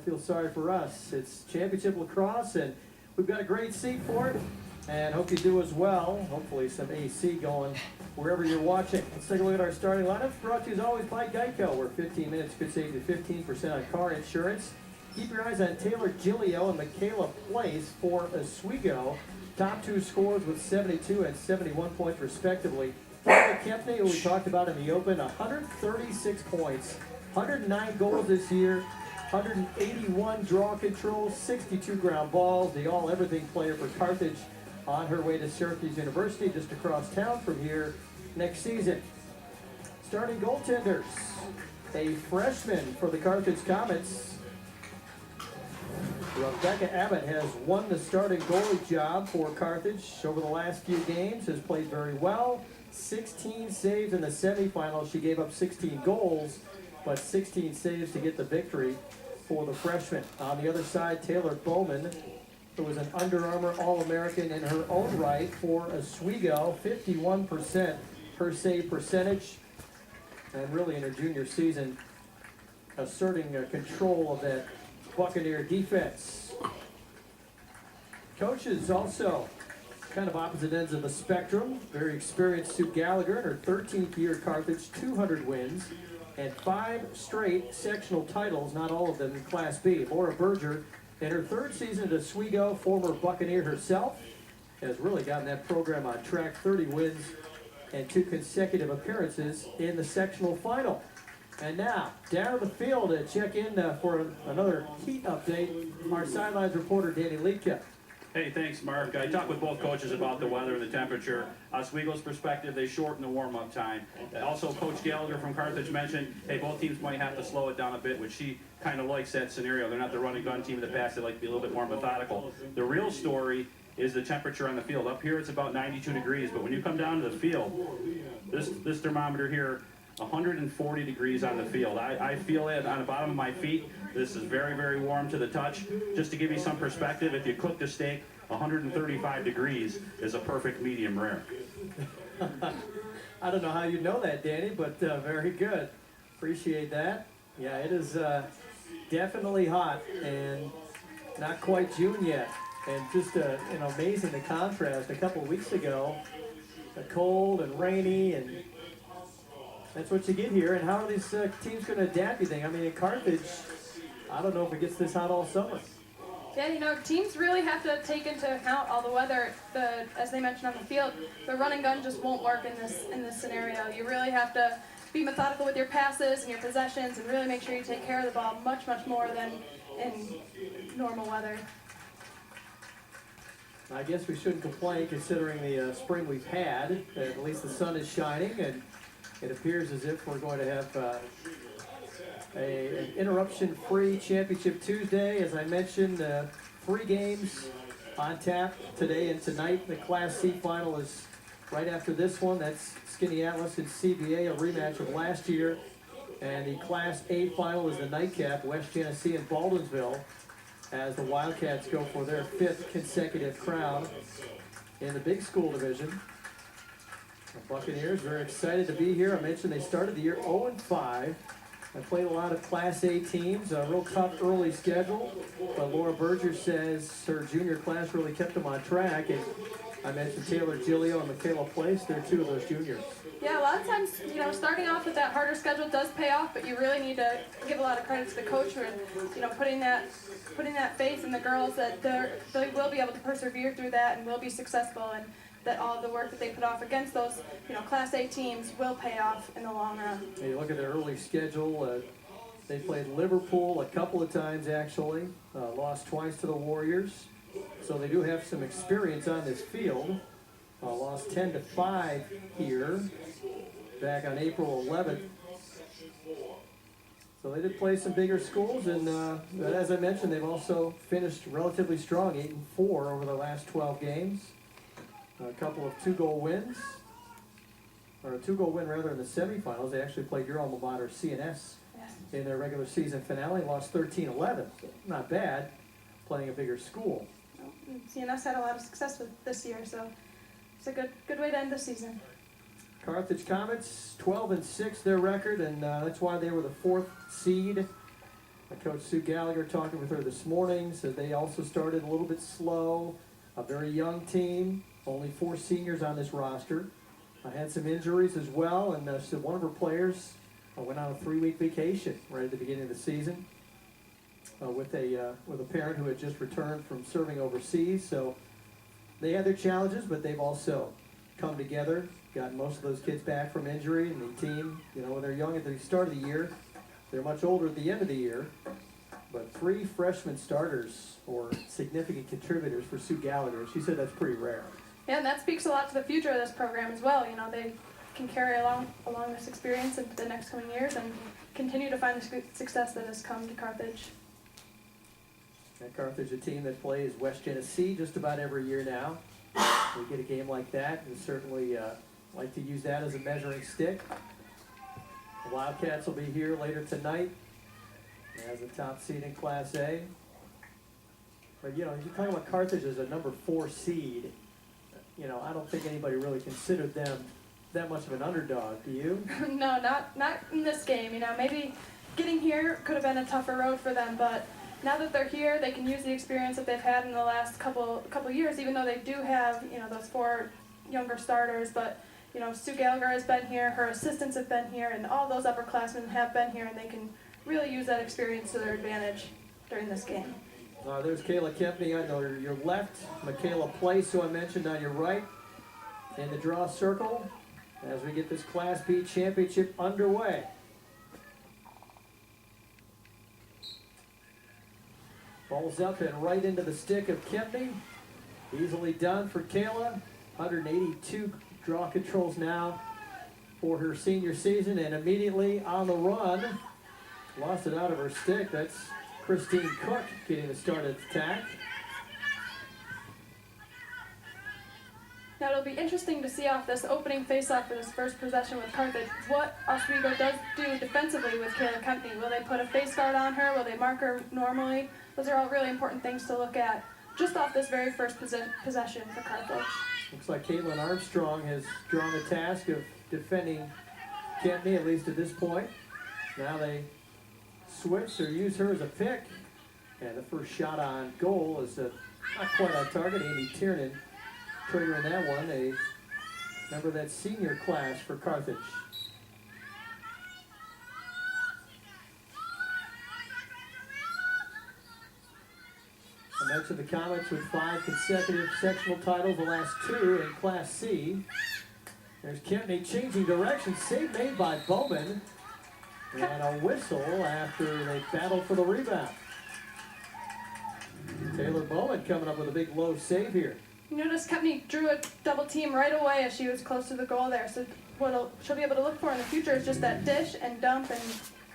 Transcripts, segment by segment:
don't feel sorry for us. It's championship lacrosse, and we've got a great seat for it, and hope you do as well. Hopefully some AC going wherever you're watching. Let's take a look at our starting lineup. Brought to you as always by Geico, where 15 minutes could save you 15% on car insurance. Keep your eyes on Taylor Gilio and Michaela Place for Oswego. Top two scores with 72 and 71 points respectively. Taylor Kempney, who we talked about in the Open, 136 points, 109 goals this year, 181 draw control, 62 ground balls, the all-everything player for Carthage on her way to Syracuse University, just across town from here next season. Starting goaltenders, a freshman for the Carthage Comets. Rebecca Abbott has won the starting goalie job for Carthage over the last few games, has played very well. 16 saves in the semifinals. She gave up 16 goals, but 16 saves to get the victory for the freshman. On the other side, Taylor Bowman, who was an Under Armour All-American in her own right for Oswego, 51% her save percentage, and really in her junior season, asserting control of that Buccaneer defense. Coaches also kind of opposite ends of the spectrum. Very experienced Sue Gallagher in her 13th year at Carthage, 200 wins and 5 straight sectional titles, not all of them in Class B. Laura Berger, in her 3rd season at Oswego, former Buccaneer herself, has really gotten that program on track. 30 wins and 2 consecutive appearances in the sectional final. And now, down to the field to check in for another heat update, our sidelines reporter, Danny Liedtke. Hey, thanks, Mark. I talked with both coaches about the weather and the temperature. Oswego's perspective, they shortened the warm-up time. Also, Coach Gallagher from Carthage mentioned, hey, both teams might have to slow it down a bit, which she kind of likes that scenario. They're not the run-and-gun team in the past. They like to be a little bit more methodical. The real story is the temperature on the field. Up here, it's about 92 degrees, but when you come down to the field, this thermometer here, 140 degrees on the field. I feel it on the bottom of my feet. This is very, very warm to the touch. Just to give you some perspective, if you cook the steak, 135 degrees is a perfect medium rare. I don't know how you know that, Danny, but very good. Appreciate that. Yeah, it is definitely hot and not quite June yet. And just amazing the contrast. A couple of weeks ago, cold and rainy, and that's what you get here. And how are these teams going to adapt, you think? I mean, in Carthage, I don't know if it gets this hot all summer. Yeah, teams really have to take into account all the weather. As they mentioned on the field, the run and gun just won't work in this scenario. You really have to be methodical with your passes and your possessions, and really make sure you take care of the ball much, much more than in normal weather. I guess we shouldn't complain considering the spring we've had. At least the sun is shining, and it appears as if we're going to have an interruption-free Championship Tuesday. As I mentioned, 3 games on tap today and tonight. The Class C final is right after this one. That's Skinny Atlas and CBA, a rematch of last year. And the Class A final is the nightcap, West Genesee and Baldwinsville, as the Wildcats go for their 5th consecutive crown in the big school division. The Buccaneers very excited to be here. I mentioned they started the year 0-5. I played a lot of Class A teams, a real tough early schedule, but Laura Berger says her junior class really kept them on track. And I mentioned Taylor Gilio and Michaela Place. They're 2 of those juniors. Yeah, a lot of times, starting off with that harder schedule does pay off, but you really need to give a lot of credit to the coach for, putting that faith in the girls that they will be able to persevere through that and will be successful, and that all of the work that they put off against those, Class A teams will pay off in the long run. You look at their early schedule. They played Liverpool a couple of times, actually. Lost twice to the Warriors. So they do have some experience on this field. Lost 10-5 here back on April 11th. So they did play some bigger schools, and as I mentioned, they've also finished relatively strong, 8-4 over the last 12 games. A couple of 2-goal wins, or a 2-goal win rather in the semifinals. They actually played your alma mater, CNS, in their regular season finale. Lost 13-11, so not bad, playing a bigger school. CNS had a lot of success with this year, so it's a good way to end the season. Carthage Comets, 12-6 their record, and that's why they were the 4th seed Coach Sue Gallagher talking with her this morning said they also started a little bit slow. A very young team, only 4 seniors on this roster. Had some injuries as well, and so one of her players went on a 3-week vacation right at the beginning of the season with a parent who had just returned from serving overseas. So they had their challenges, but they've also come together, gotten most of those kids back from injury, and the team, when they're young at the start of the year, they're much older at the end of the year. But 3 freshman starters or significant contributors for Sue Gallagher, she said that's pretty rare. Yeah, and that speaks a lot to the future of this program as well. They can carry along this experience into the next coming years and continue to find the success that has come to Carthage. And Carthage, a team that plays West Genesee just about every year now. We get a game like that, and certainly like to use that as a measuring stick. The Wildcats will be here later tonight as a top seed in Class A. But, you're talking about Carthage as a number 4 seed. I don't think anybody really considered them that much of an underdog. Do you? No, not in this game. Maybe getting here could have been a tougher road for them, but now that they're here, they can use the experience that they've had in the last couple years, even though they do have, those 4 younger starters. But, Sue Gallagher has been here, her assistants have been here, and all those upperclassmen have been here, and they can really use that experience to their advantage during this game. There's Kayla Kempney on your left, Michaela Place, who I mentioned, on your right, in the draw circle, as we get this Class B championship underway. Ball's up and right into the stick of Kempney. Easily done for Kayla. 182 draw controls now for her senior season, and immediately on the run. Lost it out of her stick. That's Christine Cook getting the start at the attack. Now it'll be interesting to see off this opening face-off for this first possession with Carthage what Oswego does do defensively with Kayla Kempney. Will they put a face guard on her? Will they mark her normally? Those are all really important things to look at just off this very first possession for Carthage. Looks like Caitlin Armstrong has drawn the task of defending Kempney, at least at this point. Now they switch or use her as a pick. And the first shot on goal is not quite on target. Amy Tiernan triggering that one. A member of that senior class for Carthage. I mentioned the Comets with 5 consecutive sectional titles, the last 2 in Class C. There's Kempney changing direction. Save made by Bowman. And a whistle after they battled for the rebound. Taylor Bowman coming up with a big low save here. You notice Kempney drew a double team right away as she was close to the goal there. So what she'll be able to look for in the future is just that dish and dump and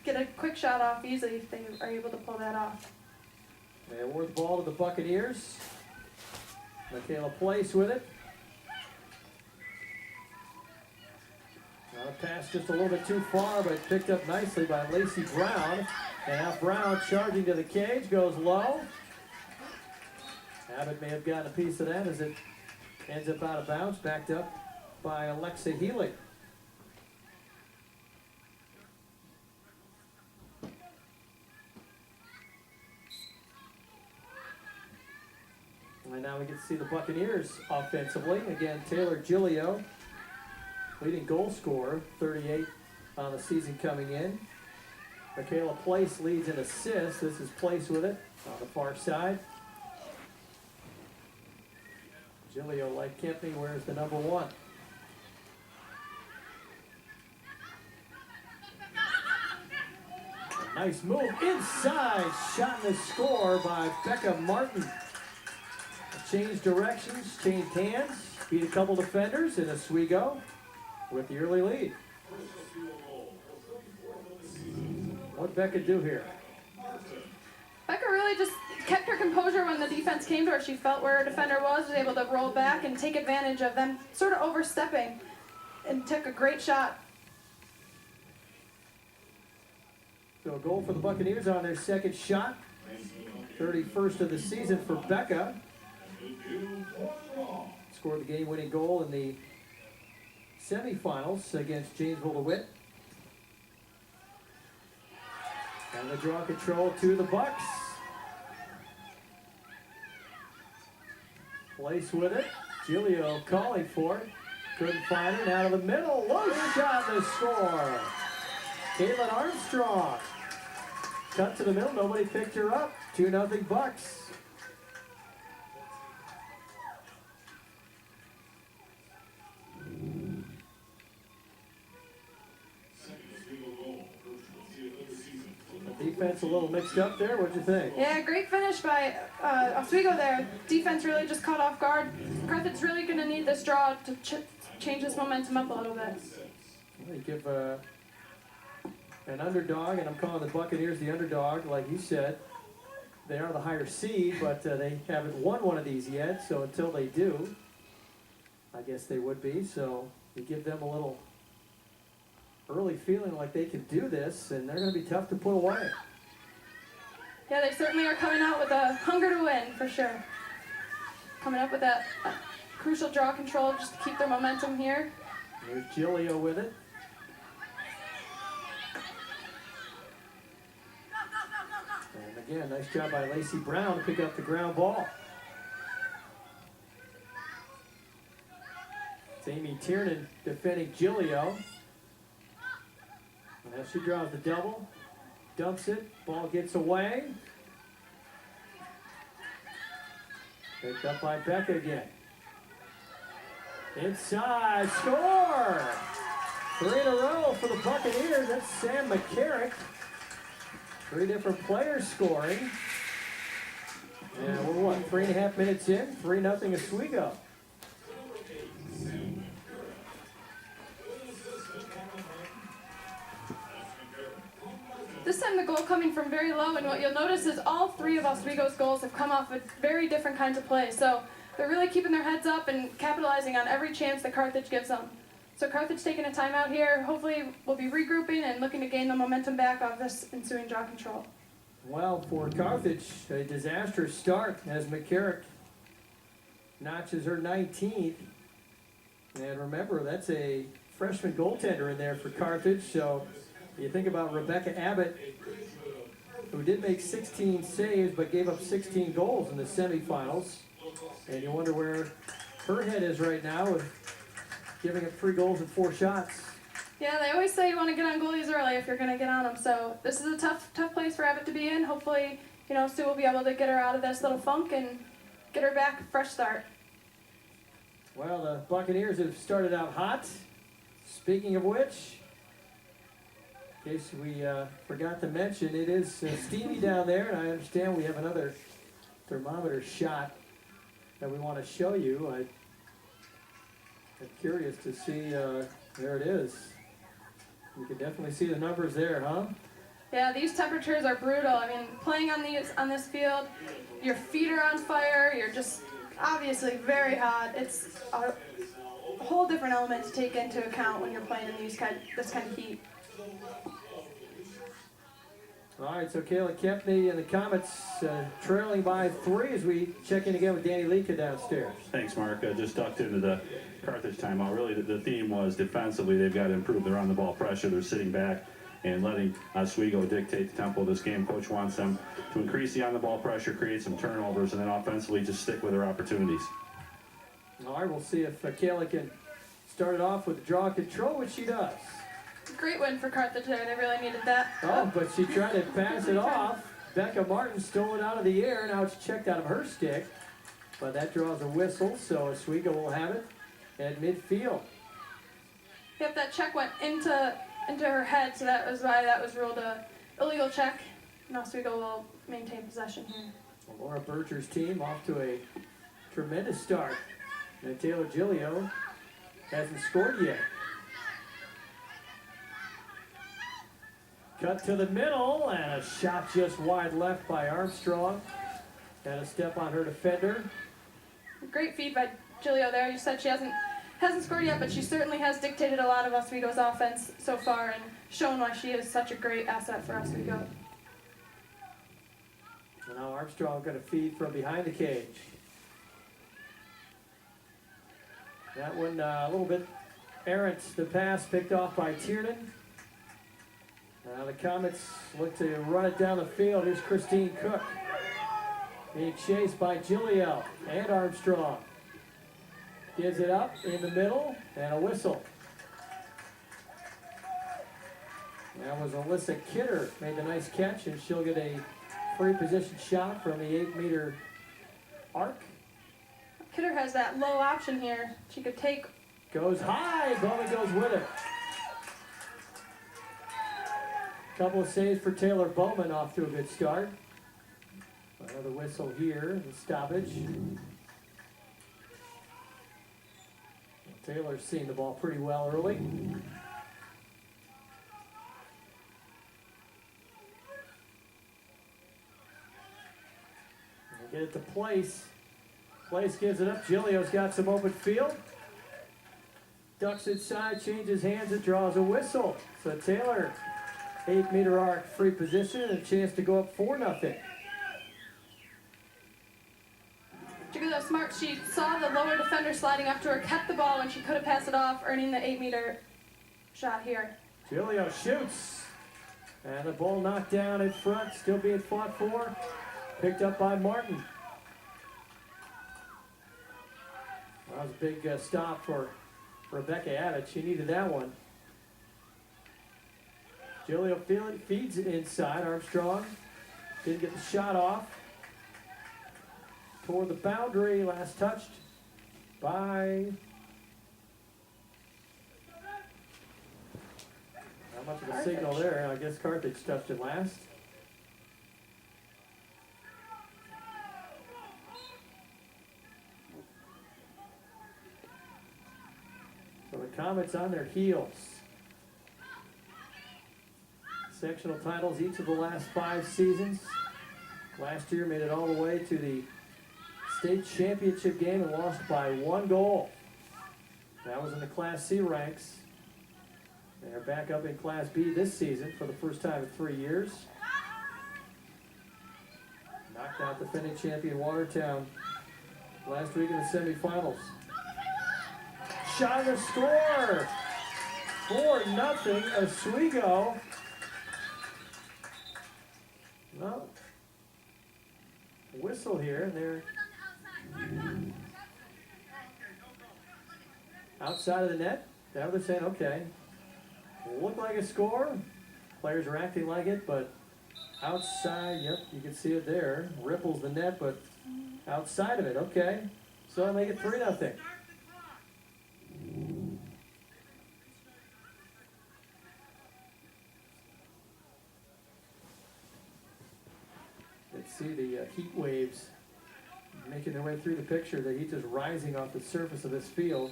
get a quick shot off easily if they are able to pull that off. They award the ball to the Buccaneers. Michaela Place with it. Now a pass just a little bit too far, but picked up nicely by Lacey Brown. And now Brown charging to the cage, goes low. Abbott may have gotten a piece of that as it ends up out of bounds, backed up by Alexa Healy. And now we get to see the Buccaneers offensively. Again, Taylor Giglio, leading goal scorer, 38 on the season coming in. Michaela Place leads in assists. This is Place with it on the far side. Giglio, like Kempney, wears the number 1. A nice move inside. Shot and a score by Becca Martin. Changed directions, changed hands, beat a couple defenders, and Oswego with the early lead. What'd Becca do here? Becca really just kept her composure when the defense came to her. She felt where her defender was able to roll back and take advantage of them sort of overstepping, and took a great shot. So a goal for the Buccaneers on their second shot. 31st of the season for Becca. Scored the game-winning goal in the semifinals against Janesville DeWitt. And the draw control to the Bucks. Place with it. Giglio calling for it. Couldn't find it. Out of the middle. Low shot to score. Caitlin Armstrong. Cut to the middle. Nobody picked her up. 2-0 Bucks. Defense a little mixed up there. What'd you think? Yeah, great finish by Oswego there. Defense really just caught off guard. Carthage really going to need this draw to change this momentum up a little bit. They give an underdog, and I'm calling the Buccaneers the underdog, like you said. They are the higher seed, but they haven't won one of these yet, so until they do, I guess they would be. So you give them a little early feeling like they can do this, and they're going to be tough to put away. Yeah, they certainly are coming out with a hunger to win, for sure. Coming up with that crucial draw control just to keep their momentum here. There's Giglio with it. And again, nice job by Lacey Brown to pick up the ground ball. It's Amy Tiernan defending Giglio. And as she draws the double, dumps it, ball gets away. Picked up by Becca again. Inside, score! 3 in a row for the Buccaneers. That's Sam McCarrick. 3 different players scoring. And we're what, 3.5 minutes in? 3-0 Oswego. This time the goal coming from very low, and what you'll notice is all 3 of Oswego's goals have come off with very different kinds of plays. So they're really keeping their heads up and capitalizing on every chance that Carthage gives them. So Carthage taking a timeout here. Hopefully we'll be regrouping and looking to gain the momentum back off this ensuing draw control. Well, for Carthage, a disastrous start as McCarrick notches her 19th. And remember, that's a freshman goaltender in there for Carthage. So you think about Rebecca Abbott, who did make 16 saves but gave up 16 goals in the semifinals. And you wonder where her head is right now with giving up 3 goals and 4 shots. Yeah, they always say you want to get on goalies early if you're going to get on them. So this is a tough place for Abbott to be in. Hopefully, Sue will be able to get her out of this little funk and get her back a fresh start. Well, the Buccaneers have started out hot. Speaking of which, in case we forgot to mention, it is steamy down there, and I understand we have another thermometer shot that we want to show you. I'm curious to see, there it is. You can definitely see the numbers there, huh? Yeah, these temperatures are brutal. I mean, playing on this field, your feet are on fire, you're just obviously very hot. It's a whole different element to take into account when you're playing in this kind of heat. All right, so Kayla Kempney and the Comets trailing by 3 as we check in again with Danny Lika downstairs. Thanks, Mark. Just tucked into the Carthage timeout. Really, the theme was defensively, they've got to improve their on-the-ball pressure. They're sitting back and letting Oswego dictate the tempo of this game. Coach wants them to increase the on-the-ball pressure, create some turnovers, and then offensively just stick with their opportunities. All right, we'll see if Kayla can start it off with draw control, which she does. Great win for Carthage there. They really needed that. Oh, but she tried to pass it off. Becca Martin stole it out of the air. Now it's checked out of her stick. But that draws a whistle, so Oswego will have it at midfield. Yep, that check went into her head, so that was why that was ruled a illegal check. And Oswego will maintain possession here. Well, Laura Bircher's team off to a tremendous start. And Taylor Giglio hasn't scored yet. Cut to the middle, and a shot just wide left by Armstrong. Had a step on her defender. Great feed by Giglio there. You said she hasn't scored yet, but she certainly has dictated a lot of Oswego's offense so far and shown why she is such a great asset for Oswego. And now Armstrong going to feed from behind the cage. That one a little bit errant, the pass picked off by Tiernan. Now the Comets look to run it down the field. Here's Christine Cook being chased by Gilio and Armstrong. Gives it up in the middle and a whistle. That was Alyssa Kidder, made the nice catch, and she'll get a free position shot from the 8-meter arc. Kidder has that low option here. She could take. Goes high, Bowman goes with it. Couple of saves for Taylor Bowman, off to a good start. Another whistle here, the stoppage. Taylor's seen the ball pretty well early. Get it to Place. Place gives it up. Gilio's got some open field. Ducks inside, changes hands, and draws a whistle. So Taylor, 8-meter arc, free position, and a chance to go up 4-0. Gilio smart. She saw the lower defender sliding up to her, kept the ball when she could have passed it off, earning the 8-meter shot here. Gilio shoots. And the ball knocked down in front, still being fought for. Picked up by Martin. That was a big stop for Rebecca Abbott. She needed that one. Gilio feeds it inside. Armstrong didn't get the shot off. Toward the boundary. Last touched by... Not much of a signal there. I guess Carthage touched it last. So the Comets on their heels. Sectional titles each of the last 5 seasons. Last year made it all the way to the state championship game and lost by 1 goal. That was in the Class C ranks. They're back up in Class B this season for the first time in 3 years. Knocked out defending champion Watertown last week in the semifinals. Shot and a score! 4-0 Oswego. Well, whistle here, and they're outside of the net. Now they're saying, okay, looked like a score. Players are acting like it, but outside, yep, you can see it there. Ripples the net, but outside of it, okay. So I'll make it 3-0. Let's see the heat waves making their way through the picture. The heat is rising off the surface of this field.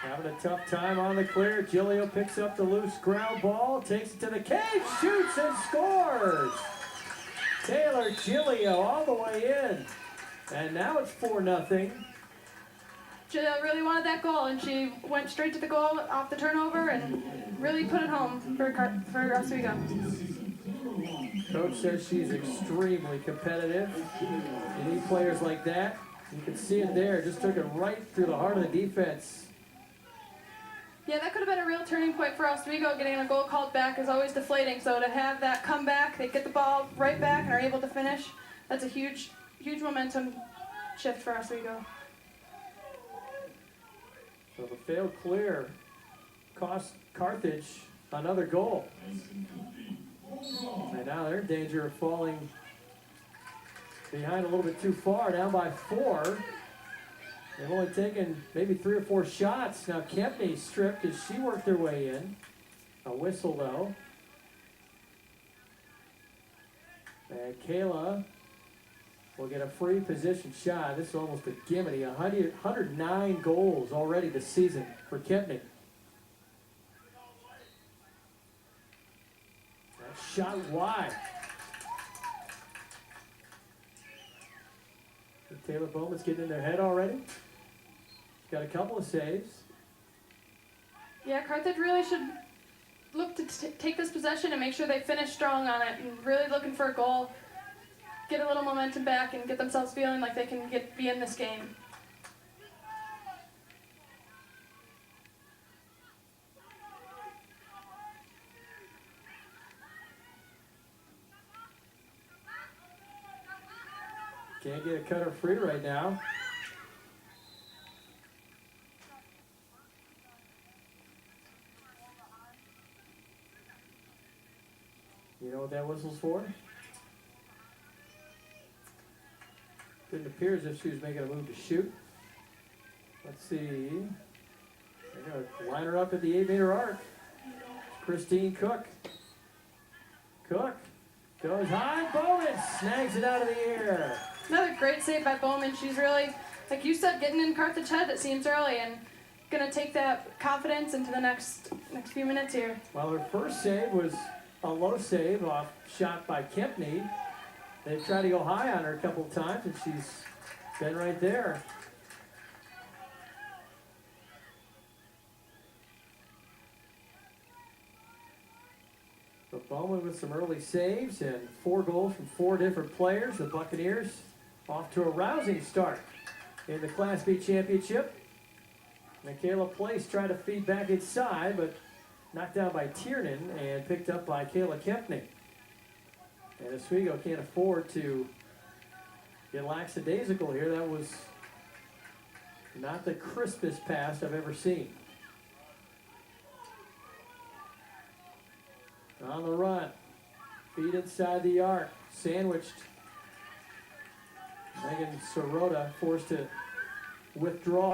Having a tough time on the clear. Gilio picks up the loose ground ball, takes it to the cage, shoots and scores! Taylor Gilio all the way in. And now it's 4-0. Gilio really wanted that goal, and she went straight to the goal off the turnover and really put it home for Oswego. Coach says she's extremely competitive. You need players like that. You can see it there. Just took it right through the heart of the defense. Yeah, that could have been a real turning point for Oswego. Getting a goal called back is always deflating. So to have that come back, they get the ball right back and are able to finish. That's a huge momentum shift for Oswego. So the failed clear cost Carthage another goal. And now they're in danger of falling behind a little bit too far, down by 4. They've only taken maybe 3 or 4 shots. Now Kempney stripped as she worked her way in. A whistle though. And Kayla will get a free position shot. This is almost a gimme. 109 goals already this season for Kempney. That shot wide. Taylor Bowman's getting in their head already. She's got a couple of saves. Yeah, Carthage really should look to take this possession and make sure they finish strong on it, and really looking for a goal, get a little momentum back, and get themselves feeling like they can be in this game. Can't get a cutter free right now. You know what that whistle's for? Didn't appear as if she was making a move to shoot. Let's see. They're going to line her up at the 8-meter arc. Christine Cook. Cook goes high. Bowman snags it out of the air. Another great save by Bowman. She's really, like you said, getting in Carthage head, it seems early, and going to take that confidence into the next few minutes here. Well, her first save was a low save off shot by Kempney. They've tried to go high on her a couple of times, and she's been right there. But Bowman with some early saves and 4 goals from 4 different players. The Buccaneers off to a rousing start in the Class B championship. Michaela Place tried to feed back inside, but knocked down by Tiernan and picked up by Kayla Kempney. And Oswego can't afford to get lackadaisical here. That was not the crispest pass I've ever seen. On the run, feet inside the arc, sandwiched. Megan Sirota forced to withdraw.